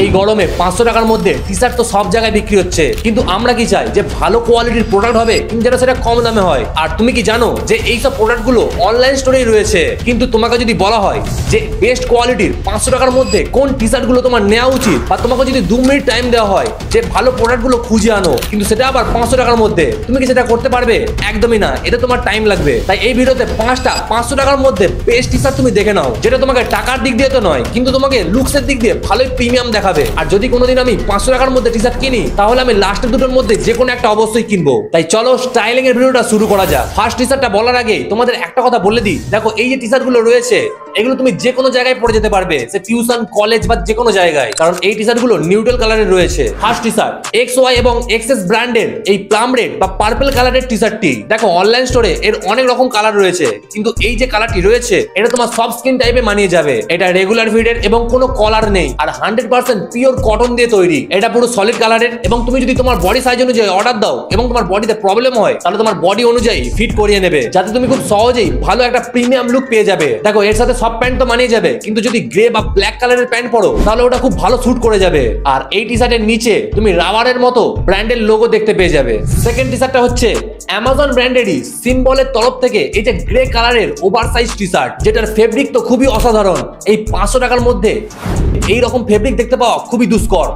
এই গরমে 500 টাকার মধ্যে টি শার্ট তো সব জায়গায় বিক্রি হচ্ছে, কিন্তু আমরা কি চাই যে ভালো কোয়ালিটির প্রোডাক্ট হবে কিন্তু যেটা সেটা কম দামে হয়। আর তুমি কি জানো যে এইসব প্রোডাক্টগুলো অনলাইন স্টোরেই রয়েছে, কিন্তু তোমাকে যদি বলা হয় যে বেস্ট কোয়ালিটির 500 টাকার মধ্যে কোন টি শার্টগুলো তোমার নেওয়া উচিত, বা তোমাকে যদি 2 মিনিট টাইম দেওয়া হয় যে ভালো প্রোডাক্টগুলো খুঁজে আনো, কিন্তু সেটা আবার 500 টাকার মধ্যে, তুমি কি সেটা করতে পারবে? একদমই না, এটা তোমার টাইম লাগবে। তাই এই ভিডিওতে 5টা 500 টাকার মধ্যে বেস্ট টি শার্ট তুমি দেখে নাও, যেটা তোমাকে টাকার দিক দিয়ে তো নয় কিন্তু তোমাকে লুকসের দিক দিয়ে ভালোই প্রিমিয়াম দেখাবে। আর যদি কোনোদিন আমি 500 টাকার মধ্যে টি শার্ট কিনি, তাহলে আমি লাস্টের দুটোর মধ্যে যে কোনো একটা অবশ্যই কিনবো। তাই চলো স্টাইলিং এর ভিডিওটা শুরু করা যাক। ফার্স্ট টি শার্টটা বলার আগে তোমাদের একটা কথা বলে দিই, দেখো এই যে টি শার্ট গুলো রয়েছে এগুলো তুমি যে কোনো জায়গায় পরে যেতে পারবে, সে টিউশন, কলেজ বা যে কোনো জায়গায়, কারণ এই টি শার্ট গুলো নিউট্রাল কালারের রয়েছে। ফার্স্ট টি শার্ট XY এবং XS ব্র্যান্ডের এই প্লাম রেড বা পার্পল কালারের টি শার্টটি, দেখো অনলাইন স্টোরে এর অনেক রকম কালার রয়েছে, কিন্তু এই যে কালারটি রয়েছে এটা তোমার সব স্কিন টাইপে মানিয়ে যাবে। এটা রেগুলার ফিটের এবং কোনো কলার নেই, আর 100% পিওর কটন দিয়ে তৈরি। এটা পুরো সলিড কালারের, এবং তুমি যদি তোমার বডি সাইজ অনুযায়ী অর্ডার দাও এবং তোমার বডিতে প্রবলেম হয়, তাহলে তোমার বডি অনুযায়ী ফিট করিয়ে নেবে, যাতে তুমি খুব সহজেই ভালো একটা প্রিমিয়াম লুক পেয়ে যাবে। দেখো এর সাথে সব প্যান্ট তো মানিয়ে যাবে, কিন্তু যদি গ্রে বা ব্ল্যাক কালারের প্যান্ট পরো তাহলে ওটা খুব ভালো স্যুট করে যাবে। আর এই টি শার্টের নিচে তুমি রাবারের মতো ব্র্যান্ডের লোগো দেখতে পেয়ে যাবে। সেকেন্ড টি শার্টটা হচ্ছে অ্যামাজন ব্র্যান্ডেরই সিম্বলের তরফ থেকে এই যে গ্রে কালারের ওভারসাইজ টি শার্ট, যেটার ফেব্রিক তো খুবই অসাধারণ। এই 500 টাকার মধ্যে এই রকম ফেব্রিক দেখতে পাওয়া খুবই দুষ্কর,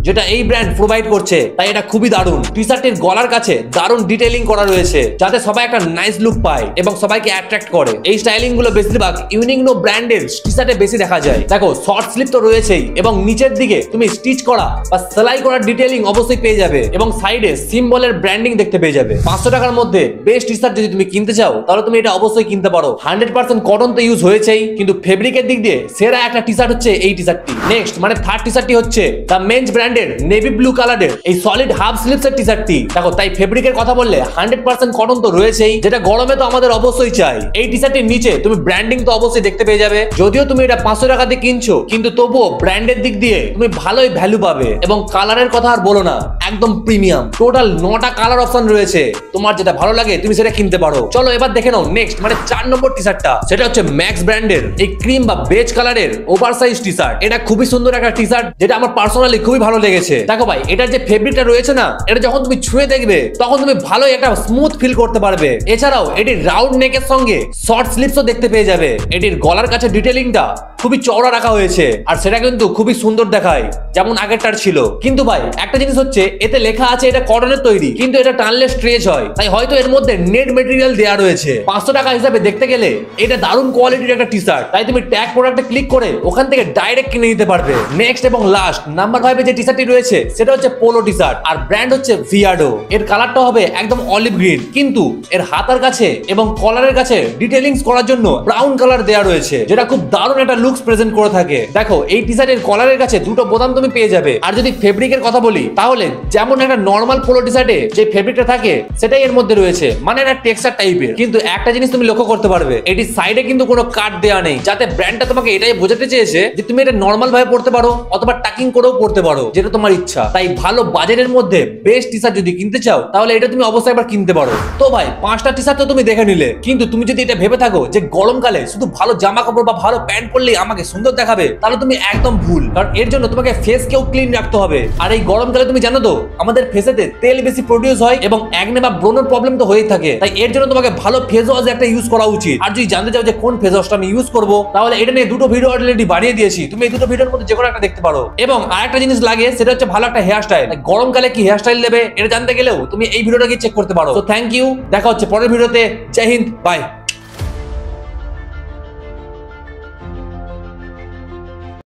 যেটা এই ব্র্যান্ড প্রোভাইড করছে, তাই এটা খুবই দারুণ। টি শার্টের গলার কাছে দারুণ ডিটেইলিং করা রয়েছে, যাতে সবাই একটা নাইস লুক পায় এবং সবাইকে অ্যাট্রাক্ট করে। এই স্টাইলিং গুলো বেশিরভাগ ইউনিকনো ব্র্যান্ডের টি শার্টে বেশি দেখা যায়। দেখো শর্ট স্লিপ তো রয়েছেই, এবং নিচের দিকে তুমি স্টিচ করা বা সেলাই করা ডিটেইলিং অবশ্যই পেয়ে যাবে, এবং সাইডে সিম্বলের ব্র্যান্ডিং দেখতে পেয়ে যাবে। 500 টাকার মধ্যে বেস্ট টি শার্ট যদি তুমি কিনতে চাও, তাহলে তুমি এটা অবশ্যই কিনতে পারো। 100% কটন তো ইউজ হয়েছেই, কিন্তু ফেব্রিকের দিক দিয়ে সেরা একটা টি শার্ট হচ্ছে এই টি শার্টটি। নেক্সট মানে থার্ড টি শার্টটি হচ্ছে দ্য মেন্স ব্র্যান্ডের নেভি ব্লু কালারের এই সলিড হাফ স্লিভসের টি শার্টটি। দেখো তাই ফেব্রিকের কথা বললে 100% কটন তো রয়েছেই, যেটা গরমে তো আমাদের অবশ্যই চাই। এই টি শার্টের নিচে তুমি ব্র্যান্ডিং তো অবশ্যই দেখতে পেয়ে যাবে, যদিও তুমি এটা 500 টাকা দিয়ে কিনছো, কিন্তু তবুও ব্র্যান্ডের দিক দিয়ে তুমি ভালোই ভ্যালু পাবে। এবং কালারের কথা আর বলো না, একদম প্রিমিয়াম। টোটাল 9টা কালার অপশন রয়েছে, তোমার যেটা ভালো লাগে তুমি সেটা কিনতে পারো। চলো এবার দেখে নাও নেক্সট মানে 4 নম্বর টি শার্টটা, সেটা হচ্ছে ম্যাক্স ব্র্যান্ডের এই ক্রিম বা বেজ কালারের ওভারসাইজ টি শার্ট। এটা খুবই সুন্দর একটা টি শার্ট, যেটা আমার পার্সোনালি খুবই ভালো লেগেছে। দেখো ভাই এটার যে ফেব্রিকটা রয়েছে না, এটা যখন তুমি ছুঁয়ে দেখবে তখন তুমি ভালোই একটা স্মুথ ফিল করতে পারবে। এছাড়াও এটির রাউন্ড নেকের সঙ্গে শর্ট স্লিভসও দেখতে পেয়ে যাবে। এটির গলার কাছে ডিটেইলিংটা খুবই চওড়া রাখা হয়েছে, আর সেটা কিন্তু খুবই সুন্দর দেখায়, যেমন আগেরটার ছিল। কিন্তু ভাই একটা জিনিস হচ্ছে, এতে লেখা আছে এটা কটনের তৈরি, কিন্তু এটা টানলে স্ট্রেচ হয়, তাই হয়তো এর মধ্যে নেট মেটেরিয়াল দেওয়া রয়েছে। 500 টাকা হিসাবে দেখতে গেলে এটা দারুণ কোয়ালিটির একটা টি শার্ট, তাই তুমি ট্যাগ প্রোডাক্টে ক্লিক করে ওখান থেকে ডাইরেক্ট কিনে নিতে পারবে। নেক্সট এবং লাস্ট নাম্বার 5 এ যে টি শার্টটি রয়েছে সেটা হচ্ছে পোলো টি শার্ট, আর ব্র্যান্ড হচ্ছে ভিয়ার্ডো। এর কালারটা হবে একদম অলিভ গ্রিন, কিন্তু এর হাতার কাছে এবং কলারের কাছে ডিটেইলিংস করার জন্য ব্রাউন কালার দেওয়া রয়েছে, যেটা খুব দারুণ একটা লুকস প্রেজেন্ট করে থাকে। দেখো এই টি শার্টের কলারের কাছে দুটো বোতাম তুমি পেয়ে যাবে। আর যদি ফেব্রিকের কথা বলি, তাহলে যেমন একটা নরমাল পোলো টি শার্টে যে ফেব্রিকটা থাকে সেটাই এর মধ্যে রয়েছে, মানে একটা টেক্সচার টাইপের। কিন্তু একটা জিনিস তুমি লক্ষ্য করতে পারবে, এটির সাইডে কিন্তু কোনো কাট দেওয়া নেই, যাতে ব্র্যান্ডটা তোমাকে এটাই বোঝাতে চেয়েছে যে তুমি এটা নরমাল ভাবে পড়তে পারো অথবা টাকিং করেও পড়তে পারো, যেটা তোমার ইচ্ছা। তাই ভালো বাজেটের মধ্যে বেস্ট টি শার্ট যদি কিনতে চাও, তাহলে এটা তুমি অবশ্যই একবার কিনতে পারো। তো ভাই 5টা টি শার্ট তো তুমি দেখে নিলে, কিন্তু তুমি যদি এটা ভেবে থাকো যে গরমকালে শুধু ভালো জামা কাপড় বা ভালো প্যান্ট পরলেই আমাকে সুন্দর দেখাবে, তাহলে তুমি একদম ভুল, কারণ এর জন্য তোমাকে ফেসকেও ক্লিন রাখতে হবে। আর এই গরমকালে তুমি জানো তো আমাদের ফেসেতে তেল বেশি প্রডিউস হয় এবং একনে বা ব্রণের প্রবলেম তো হয়েই থাকে, তাই এর জন্য তোমাকে ভালো ফেস ওয়াশ একটা ইউজ করা উচিত। আর যদি জানতে চাও যে কোন ফেস ওয়াশটা আমি ইউজ করবো, তাহলে এটা নিয়ে দুটো ভিডিও অলরেডি বানিয়ে দিয়েছি, তুমি এই দুটো ভিডিওর মধ্যে যে কোনো একটা দেখতে পারো। এবং আরেকটা জিনিস লাগে, সেটা হচ্ছে ভালো একটা হেয়ার স্টাইল। গরমকালে কি হেয়ার স্টাইল নেবে এটা জানতে গেলেও তুমি এই ভিডিওটাকে চেক করতে পারো। তো থ্যাংক ইউ, দেখা হচ্ছে পরের ভিডিওতে। জয় হিন্দ, বাই।